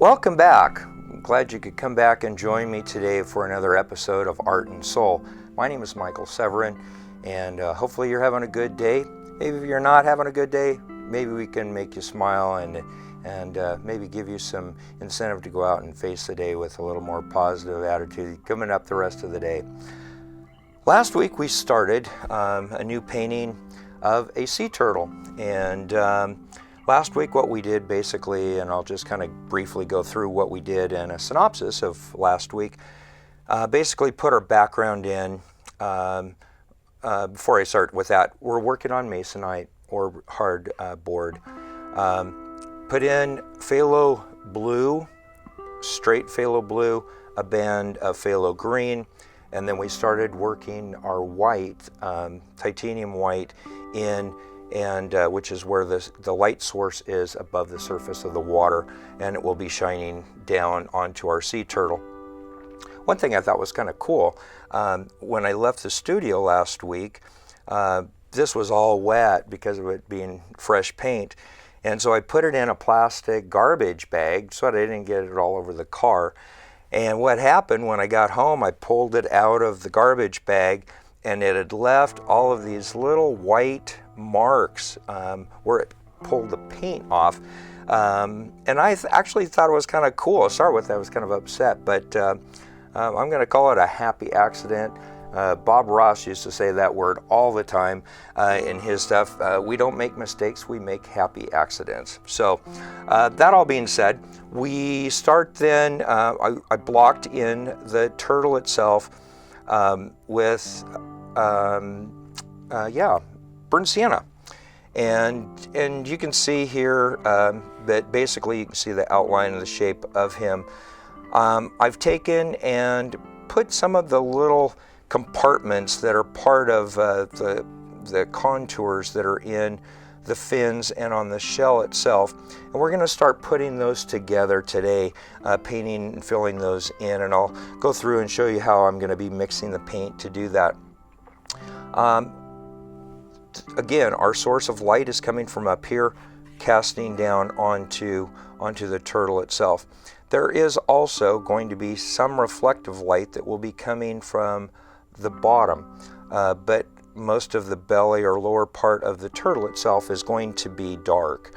Welcome back. I'm glad you could come back and join me today for another episode of Art and Soul. My name is Michael Severin, and hopefully you're having a good day. Maybe if you're not having a good day, maybe we can make you smile and maybe give you some incentive to go out and face the day with a little more positive attitude coming up the rest of the day. Last week we started a new painting of a sea turtle, and last week what we did basically, and I'll just kind of briefly go through what we did in a synopsis of last week, basically put our background in. Before I start with that, we're working on masonite or hard board. Put in phthalo blue, straight phthalo blue, a band of phthalo green, and then we started working our white, titanium white in, and which is where the light source is above the surface of the water, and it will be shining down onto our sea turtle. One thing I thought was kind of cool, when I left the studio last week, this was all wet because of it being fresh paint, and so I put it in a plastic garbage bag so that I didn't get it all over the car. And what happened when I got home, I pulled it out of the garbage bag, and it had left all of these little white marks where it pulled the paint off. And I actually thought it was kind of cool. To start with, I was kind of upset, but I'm going to call it a happy accident. Bob Ross used to say that word all the time in his stuff. We don't make mistakes, we make happy accidents. So that all being said, we start then, I blocked in the turtle itself with burnt sienna. And you can see here that basically you can see the outline of the shape of him. I've taken and put some of the little compartments that are part of the contours that are in the fins and on the shell itself, and we're going to start putting those together today, painting and filling those in, and I'll go through and show you how I'm going to be mixing the paint to do that. Again, our source of light is coming from up here, casting down onto the turtle itself. There is also going to be some reflective light that will be coming from the bottom, but most of the belly or lower part of the turtle itself is going to be dark.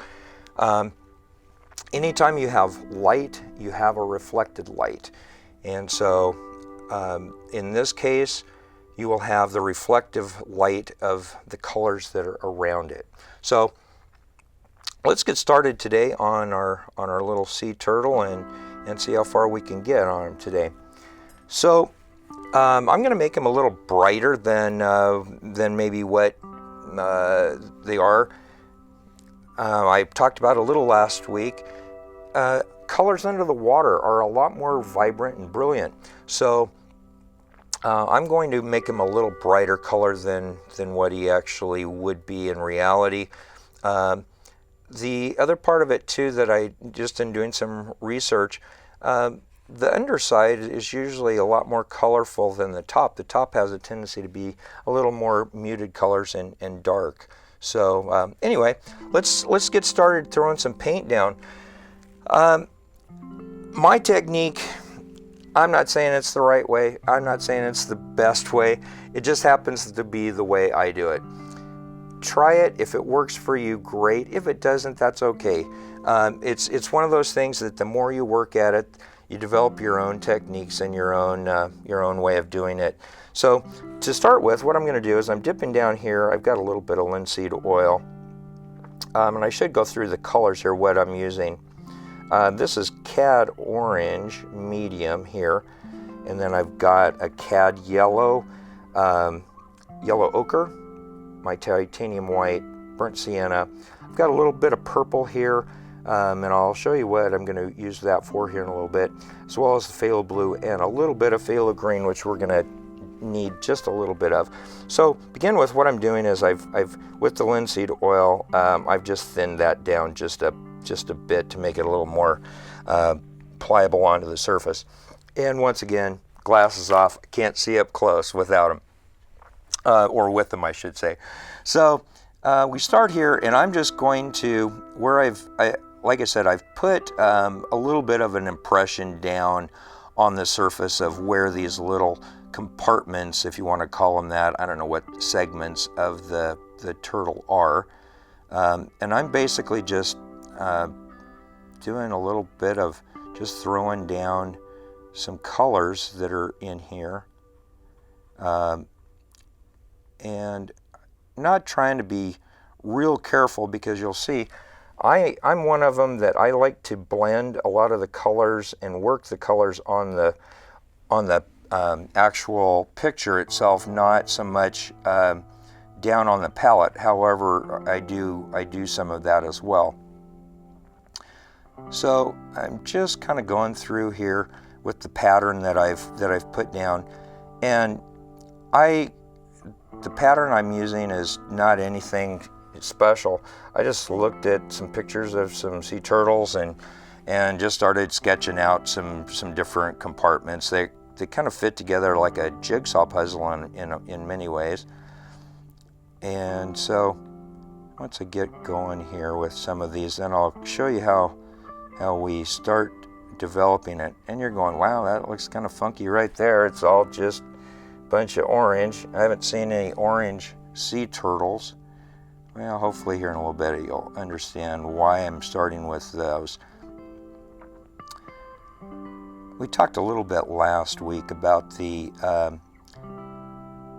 Anytime you have light, you have a reflected light. And so in this case, you will have the reflective light of the colors that are around it. So let's get started today on our little sea turtle and see how far we can get on him today. So I'm going to make him a little brighter than maybe what they are. I talked about a little last week. Colors under the water are a lot more vibrant and brilliant. So I'm going to make him a little brighter color than what he actually would be in reality. The other part of it too that I just in doing some research, the underside is usually a lot more colorful than the top. The top has a tendency to be a little more muted colors and dark. So anyway, let's get started throwing some paint down. My technique, I'm not saying it's the right way. I'm not saying it's the best way. It just happens to be the way I do it. Try it. If it works for you, great. If it doesn't, that's okay. It's one of those things that the more you work at it, you develop your own techniques and your own way of doing it. So to start with, what I'm going to do is I'm dipping down here. I've got a little bit of linseed oil, and I should go through the colors here, what I'm using. This is cad orange medium here, and then I've got a cad yellow, yellow ochre, my titanium white, burnt sienna. I've got a little bit of purple here, and I'll show you what I'm going to use that for here in a little bit, as well as the phthalo blue and a little bit of phthalo green, which we're going to need just a little bit of. So begin with, what I'm doing is I've with the linseed oil, I've just thinned that down just a bit to make it a little more pliable onto the surface. And once again, glasses off. I can't see up close without them, or with them, I should say. So we start here, and I'm just going to, like I said, I've put a little bit of an impression down on the surface of where these little compartments, if you want to call them that, I don't know what segments of the turtle are. And I'm basically just doing a little bit of just throwing down some colors that are in here. And not trying to be real careful, because you'll see I'm one of them that I like to blend a lot of the colors and work the colors on the actual picture itself, not so much down on the palette. However, I do some of that as well. So I'm just kind of going through here with the pattern that I've put down, and the pattern I'm using is not anything special. I just looked at some pictures of some sea turtles and just started sketching out some different compartments. They kind of fit together like a jigsaw puzzle in many ways. And so once I get going here with some of these, then I'll show you how we start developing it. And you're going, wow, that looks kind of funky right there. It's all just a bunch of orange. I haven't seen any orange sea turtles. Well, hopefully here in a little bit you'll understand why I'm starting with those. We talked a little bit last week about the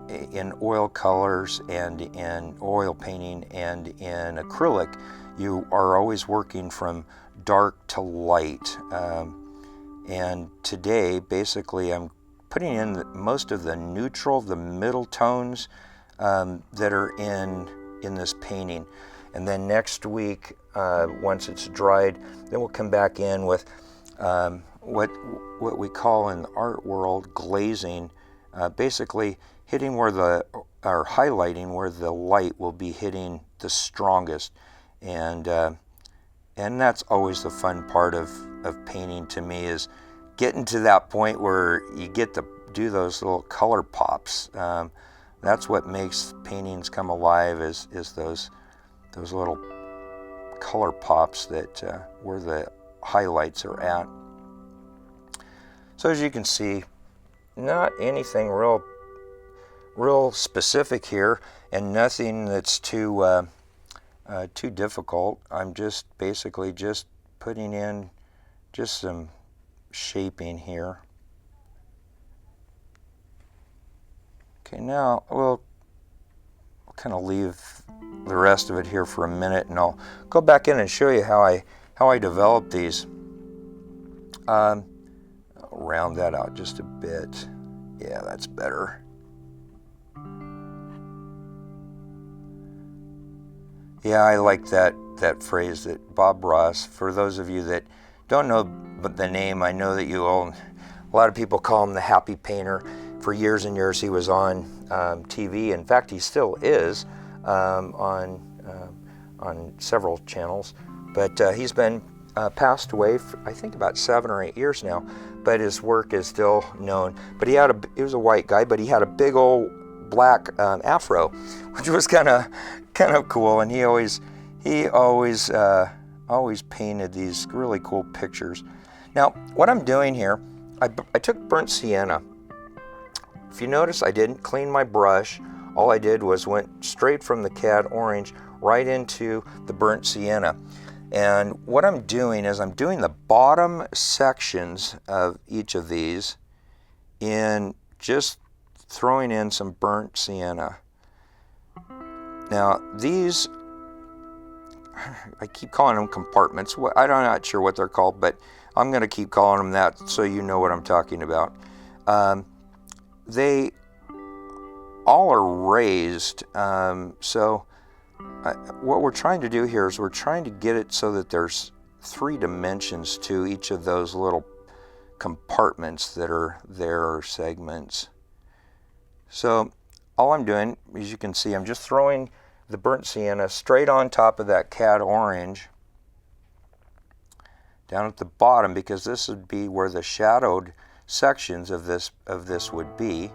in oil colors and in oil painting and in acrylic, you are always working from dark to light. And today, basically, I'm putting in most of the neutral, the middle tones that are in this painting. And then next week, once it's dried, then we'll come back in with what we call in the art world glazing, basically hitting or highlighting where the light will be hitting the strongest. And that's always the fun part of painting to me, is getting to that point where you get to do those little color pops. That's what makes paintings come alive, is those little color pops that where the highlights are at. So as you can see, not anything real specific here, and nothing that's too difficult. I'm just basically just putting in just some shaping here. Okay, now we'll kind of leave the rest of it here for a minute, and I'll go back in and show you how I developed these. I'll round that out just a bit. Yeah, that's better. Yeah, I like that phrase that Bob Ross, for those of you that don't know the name, I know that you all, a lot of people call him the Happy Painter. For years and years he was on TV. In fact, he still is on several channels. But he's been passed away for, I think, about 7 or 8 years now. But his work is still known. But he was a white guy, but he had a big old black afro, which was kind of cool. And he always painted these really cool pictures. Now, what I'm doing here, I took burnt sienna. If you notice, I didn't clean my brush. All I did was went straight from the cad orange right into the burnt sienna. And what I'm doing is I'm doing the bottom sections of each of these in just throwing in some burnt sienna. Now these, I keep calling them compartments. I'm not sure what they're called, but I'm going to keep calling them that so you know what I'm talking about. They all are raised, so what we're trying to do here is we're trying to get it so that there's 3 dimensions to each of those little compartments that are there, or segments. So all I'm doing, as you can see, I'm just throwing the burnt sienna straight on top of that cad orange down at the bottom, because this would be where the shadowed sections of this would be.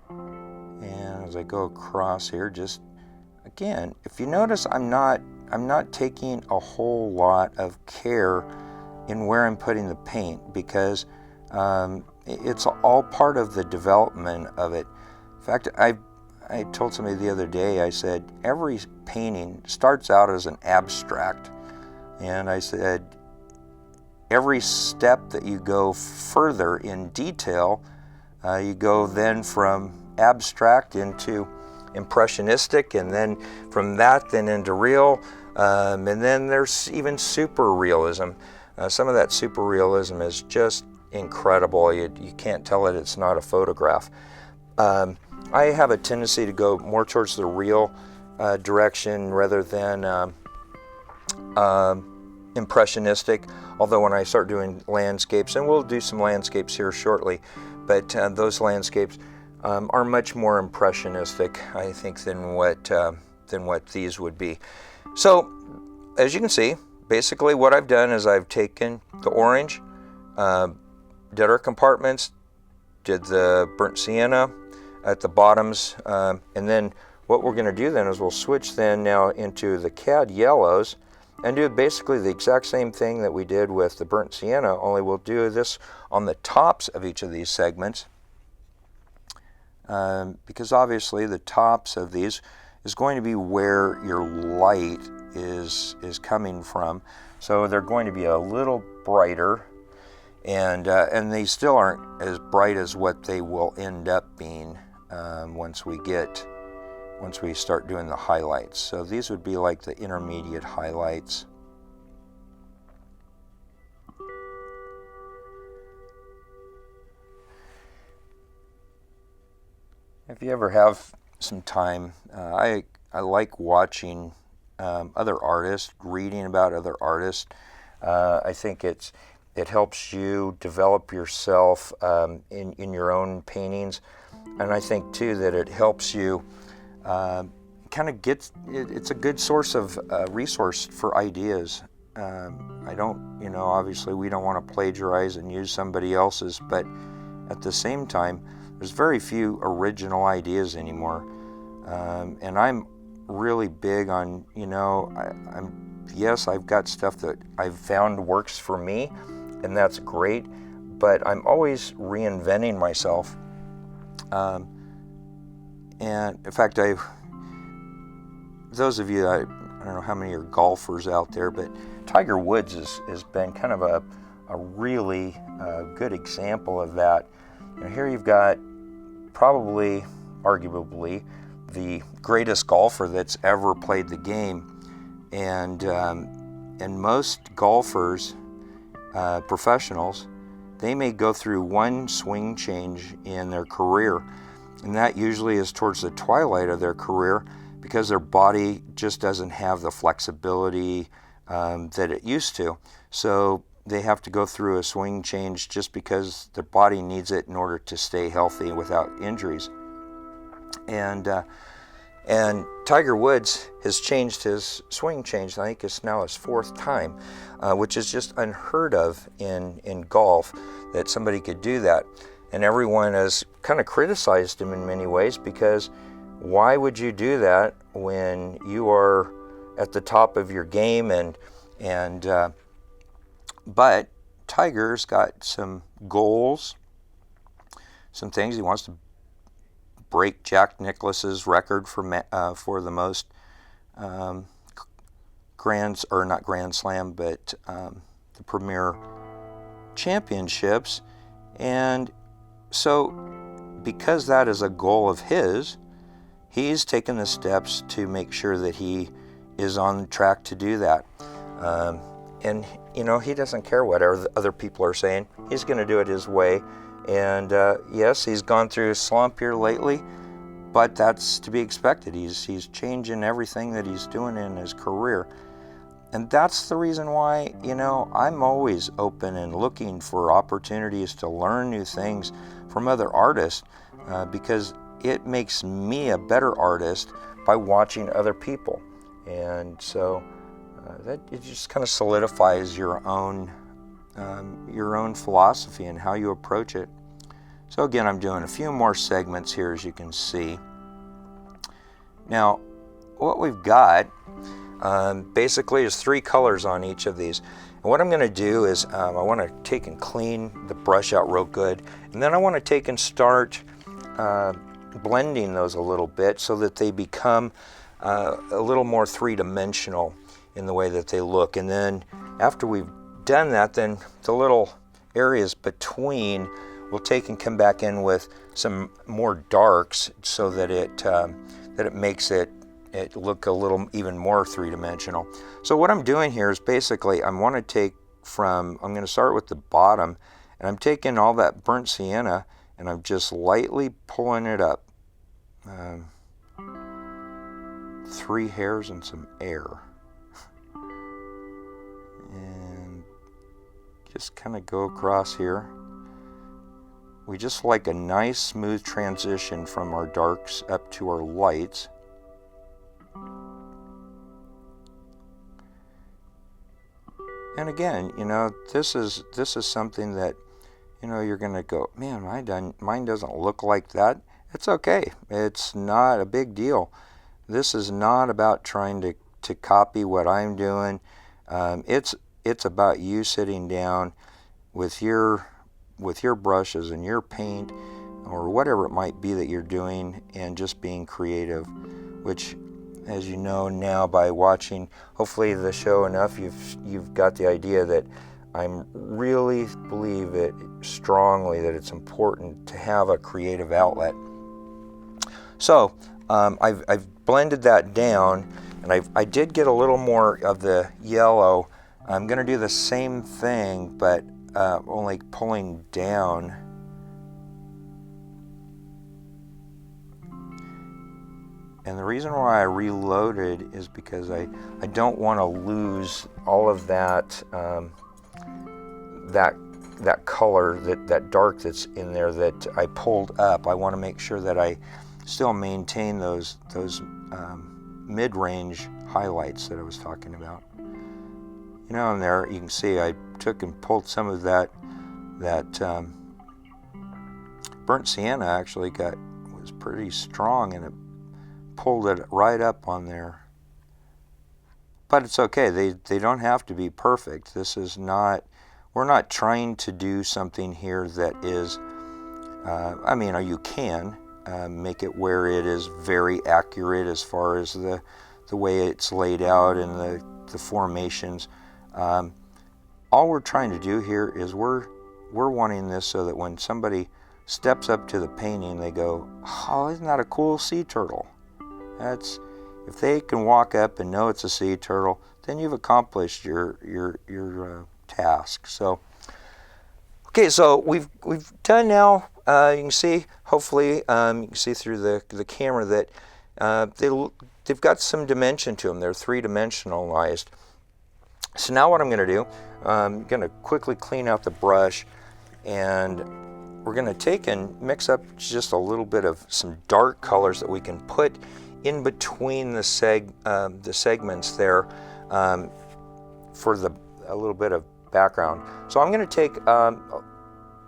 And as I go across here, just again, if you notice, I'm not I'm not taking a whole lot of care in where I'm putting the paint, because it's all part of the development of it. In fact, I told somebody the other day, I said, every painting starts out as an abstract. And I said, every step that you go further in detail, you go then from abstract into impressionistic, and then from that then into real, and then there's even super realism. Some of that super realism is just incredible. You can't tell it's not a photograph. I have a tendency to go more towards the real direction rather than impressionistic, although when I start doing landscapes, and we'll do some landscapes here shortly, but those landscapes are much more impressionistic, I think, than what these would be. So, as you can see, basically what I've done is I've taken the orange, did our compartments, did the burnt sienna at the bottoms, and then what we're going to do then is we'll switch then now into the cad yellows and do basically the exact same thing that we did with the burnt sienna, only we'll do this on the tops of each of these segments, because obviously the tops of these is going to be where your light is coming from. So they're going to be a little brighter, and they still aren't as bright as what they will end up being once we start doing the highlights. So these would be like the intermediate highlights. If you ever have some time, I like watching other artists, reading about other artists. I think it helps you develop yourself in your own paintings, and I think too that it helps you kind of it's a good source of resource for ideas. I don't, obviously we don't want to plagiarize and use somebody else's, but at the same time, there's very few original ideas anymore. And I'm really big on, yes, I've got stuff that I've found works for me, and that's great, but I'm always reinventing myself. And in fact, those of you, I don't know how many are golfers out there, but Tiger Woods has been kind of a really good example of that. Here you've got probably, arguably, the greatest golfer that's ever played the game, and most golfers, professionals, they may go through one swing change in their career, and that usually is towards the twilight of their career, because their body just doesn't have the flexibility that it used to. So they have to go through a swing change just because their body needs it in order to stay healthy without injuries. And Tiger Woods has changed his swing change. I think it's now his fourth time, which is just unheard of in golf, that somebody could do that. And everyone has kind of criticized him in many ways, because why would you do that when you are at the top of your game? But Tiger's got some goals, some things. He wants to break Jack Nicklaus's record for the most not Grand Slam, but the Premier Championships. And so, because that is a goal of his, he's taken the steps to make sure that he is on track to do that. And he doesn't care what other people are saying. He's going to do it his way. And yes, he's gone through a slump here lately, but that's to be expected. He's changing everything that he's doing in his career. And that's the reason why, I'm always open and looking for opportunities to learn new things from other artists, because it makes me a better artist by watching other people. And so that it just kind of solidifies your own philosophy and how you approach it. So again, I'm doing a few more segments here, as you can see. Now, what we've got, Basically, there's 3 colors on each of these. And what I'm going to do is I want to take and clean the brush out real good. And then I want to take and start blending those a little bit so that they become a little more three-dimensional in the way that they look. And then after we've done that, then the little areas between we'll take and come back in with some more darks so that it makes it look a little even more three-dimensional. So what I'm doing here is basically I'm going to start with the bottom, and I'm taking all that burnt sienna and I'm just lightly pulling it up. 3 hairs and some air. And just kind of go across here. We just like a nice smooth transition from our darks up to our lights. And again, you know, this is something that, you know, you're going to go, man, mine doesn't look like that. It's okay. It's not a big deal. This is not about trying to copy what I'm doing. It's about you sitting down with your brushes and your paint or whatever it might be that you're doing and just being creative, which, as you know now by watching hopefully the show enough, you've got the idea that I really believe it strongly that it's important to have a creative outlet. So I've blended that down, and I did get a little more of the yellow. I'm going to do the same thing, but only pulling down. And the reason why I reloaded is because I don't want to lose all of that that color, that dark that's in there that I pulled up. I want to make sure that I still maintain those mid-range highlights that I was talking about. You know, and there you can see I took and pulled some of that burnt sienna actually was pretty strong, and it pulled it right up on there. But it's okay. They don't have to be perfect. We're not trying to do something here that is, you can make it where it is very accurate as far as the way it's laid out and the formations. All we're trying to do here is we're wanting this so that when somebody steps up to the painting, they go, "Oh, isn't that a cool sea turtle?" If they can walk up and know it's a sea turtle, then you've accomplished your task. So, okay, so we've done now. You can see, hopefully, you can see through the camera that they've got some dimension to them. They're three-dimensionalized. So now what I'm going to do, I'm going to quickly clean out the brush, and we're going to take and mix up just a little bit of some dark colors that we can put in between the segments there for a little bit of background. So I'm going to take,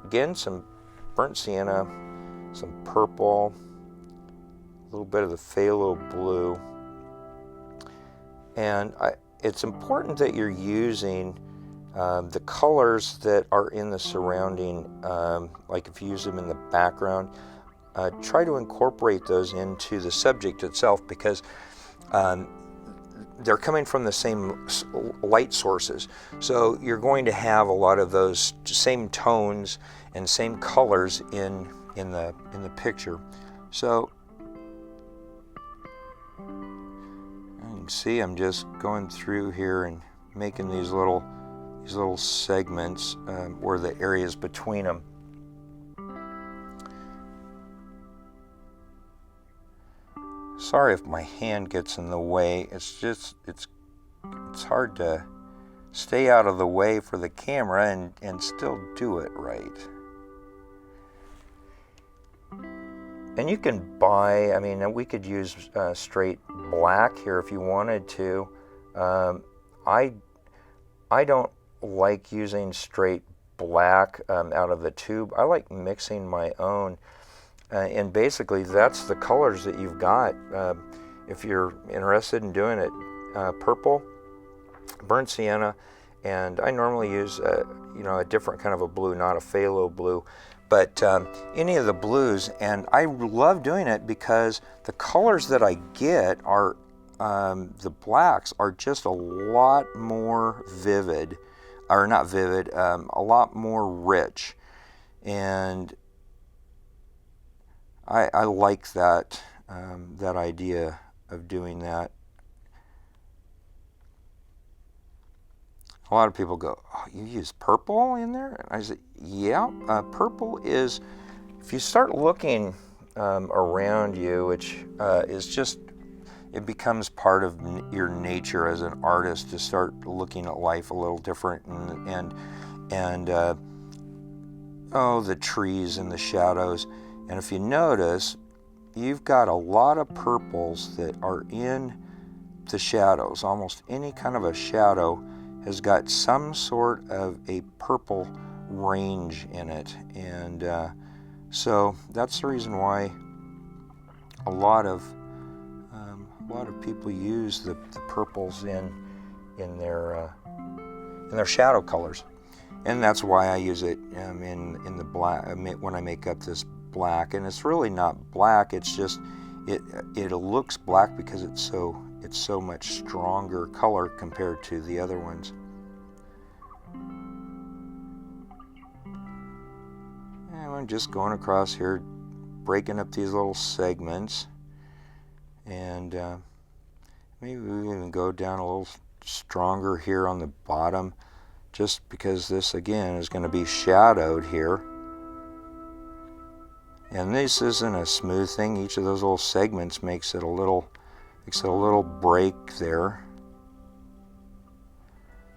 again, some burnt sienna, some purple, a little bit of the phthalo blue, and it's important that you're using the colors that are in the surrounding, like if you use them in the background, try to incorporate those into the subject itself, because they're coming from the same light sources. So you're going to have a lot of those same tones and same colors in the picture. So you can see I'm just going through here and making these little segments where the areas between them. Sorry if my hand gets in the way. It's hard to stay out of the way for the camera and still do it right. And you can buy, we could use straight black here if you wanted to. I don't like using straight black out of the tube. I like mixing my own. And basically that's the colors that you've got. If you're interested in doing it purple, burnt sienna, and I normally use a different kind of a blue, not a phthalo blue, but any of the blues. And I love doing it because the colors that I get are the blacks are just a lot more vivid, or not vivid, a lot more rich, and I like that that idea of doing that. A lot of people go, "Oh, you use purple in there?" And I say, yeah, purple is, if you start looking around you, which is just, it becomes part of your nature as an artist to start looking at life a little different, and the trees and the shadows. And if you notice, you've got a lot of purples that are in the shadows. Almost any kind of a shadow has got some sort of a purple range in it, and so that's the reason why a lot of people use the purples in their shadow colors, and that's why I use it in the black when I make up this black. And it's really not black, it's just it looks black because it's so much stronger color compared to the other ones. And I'm just going across here, breaking up these little segments, and maybe we even go down a little stronger here on the bottom, just because this again is going to be shadowed here. And this isn't a smooth thing. Each of those little segments makes it a little break there.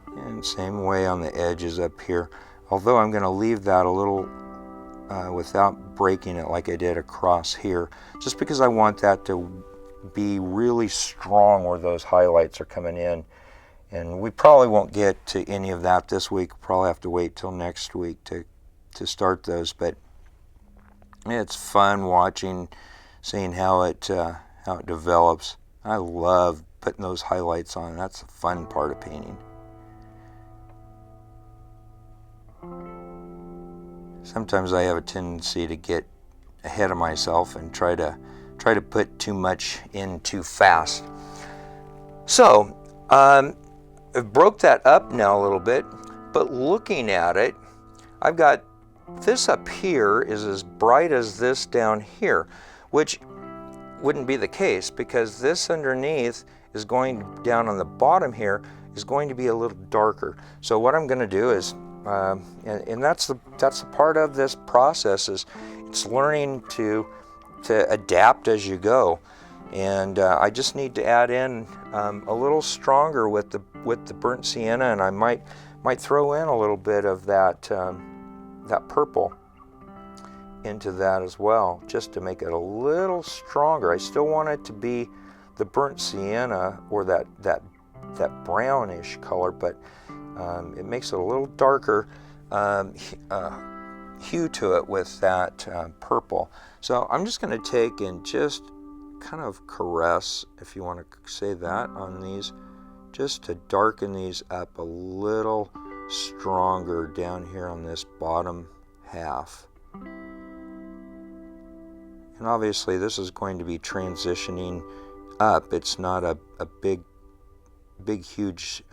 And same way on the edges up here. Although I'm going to leave that a little without breaking it like I did across here, just because I want that to be really strong where those highlights are coming in. And we probably won't get to any of that this week. We'll probably have to wait till next week to start those. But it's fun watching, seeing how it develops. I love putting those highlights on. That's the fun part of painting. Sometimes I have a tendency to get ahead of myself and try to put too much in too fast. So I broke that up now a little bit, but looking at it, I've got this up here is as bright as this down here, which wouldn't be the case because this underneath is going down on the bottom here is going to be a little darker. So what I'm going to do is, and that's the part of this process, is it's learning to adapt as you go. And I just need to add in a little stronger with the burnt sienna, and I might throw in a little bit of that purple into that as well, just to make it a little stronger. I still want it to be the burnt sienna or that brownish color, but it makes it a little darker hue to it with that purple. So I'm just going to take and just kind of caress, if you want to say that, on these, just to darken these up a little stronger down here on this bottom half. And obviously this is going to be transitioning up. It's not a big huge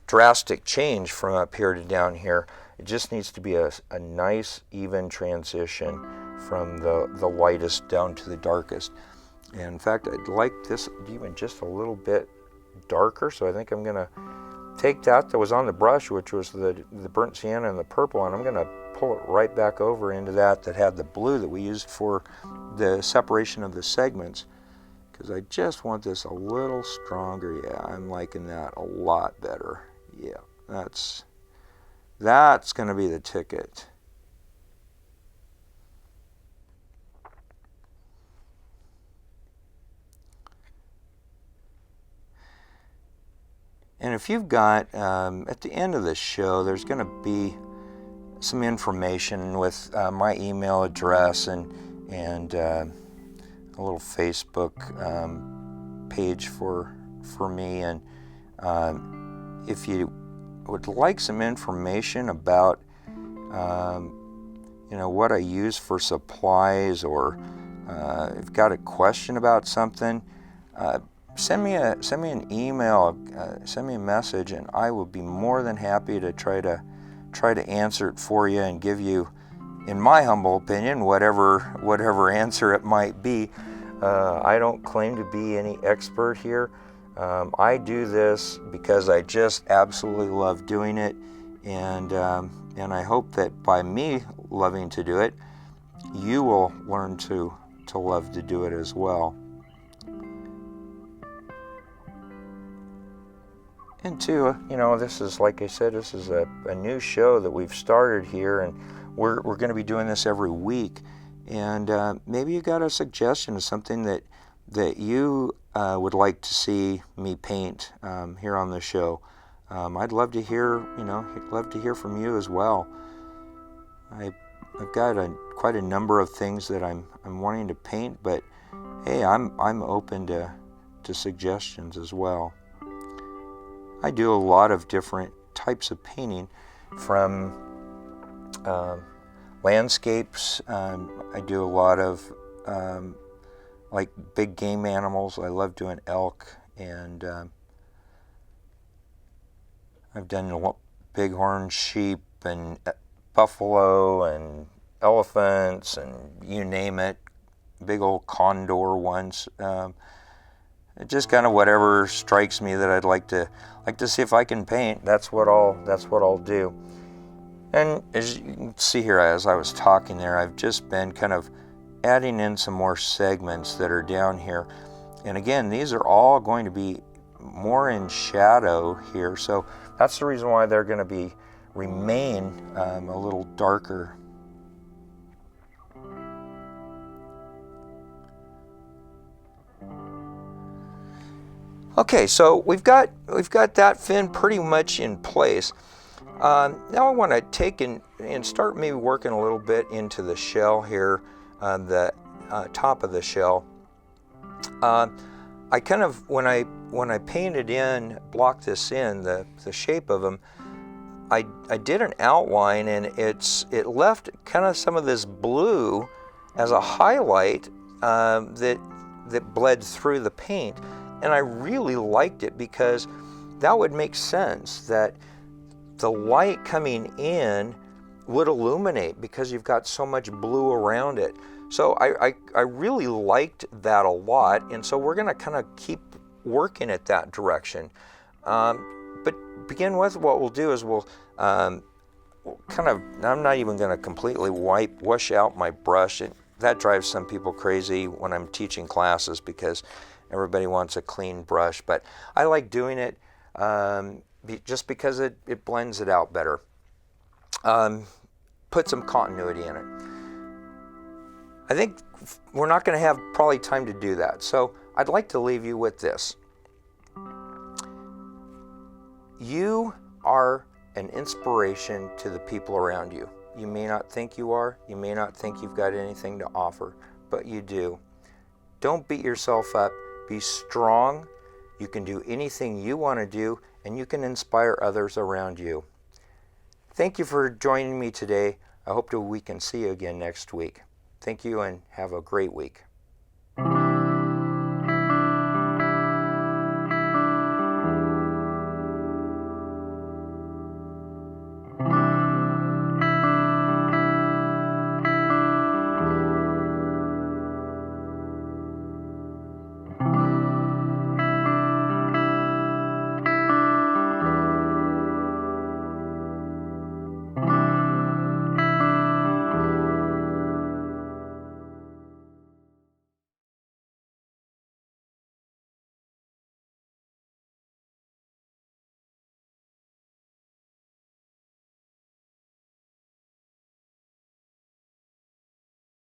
drastic change from up here to down here. It just needs to be a nice even transition from the lightest down to the darkest. And in fact, I'd like this even just a little bit darker, so I think I'm going to take that was on the brush, which was the burnt sienna and the purple, and I'm going to pull it right back over into that had the blue that we used for the separation of the segments, because I just want this a little stronger. Yeah, I'm liking that a lot better. Yeah, that's going to be the ticket. And if you've got, at the end of the show, there's going to be some information with my email address and a little Facebook page for for me. And if you would like some information about what I use for supplies, or if you've got a question about something, send me an email, send me a message, and I will be more than happy to try to answer it for you and give you, in my humble opinion, whatever answer it might be. I don't claim to be any expert here. I do this because I just absolutely love doing it, and I hope that by me loving to do it, you will learn to love to do it as well. And two, this is, like I said, this is a new show that we've started here, and we're going to be doing this every week. And maybe you got a suggestion of something that you would like to see me paint here on the show. I'd love to hear, from you as well. I've got quite a number of things that I'm wanting to paint, but hey, I'm open to suggestions as well. I do a lot of different types of painting, from landscapes. I do a lot of like big game animals. I love doing elk, and I've done bighorn sheep and buffalo and elephants and you name it. Big old condor ones. Just kind of whatever strikes me that I'd like to see if I can paint. That's what I'll do. And as you can see here, as I was talking there, I've just been kind of adding in some more segments that are down here. And again, these are all going to be more in shadow here, so that's the reason why they're going to remain a little darker. Okay, so we've got that fin pretty much in place. Now I want to take and start maybe working a little bit into the shell here, the top of the shell. I kind of, when I painted in, blocked this in, the shape of them, I did an outline, and it left kind of some of this blue as a highlight that bled through the paint. And I really liked it because that would make sense that the light coming in would illuminate because you've got so much blue around it. So I really liked that a lot, and so we're going to kind of keep working at that direction. But begin with, what we'll do is we'll kind of, I'm not even going to completely wash out my brush. That drives some people crazy when I'm teaching classes because everybody wants a clean brush, but I like doing it just because it blends it out better. Put some continuity in it. I think we're not going to have probably time to do that, so I'd like to leave you with this. You are an inspiration to the people around you. You may not think you are, you may not think you've got anything to offer, but you do. Don't beat yourself up. Be strong. You can do anything you want to do, and you can inspire others around you. Thank you for joining me today. I hope that we can see you again next week. Thank you, and have a great week.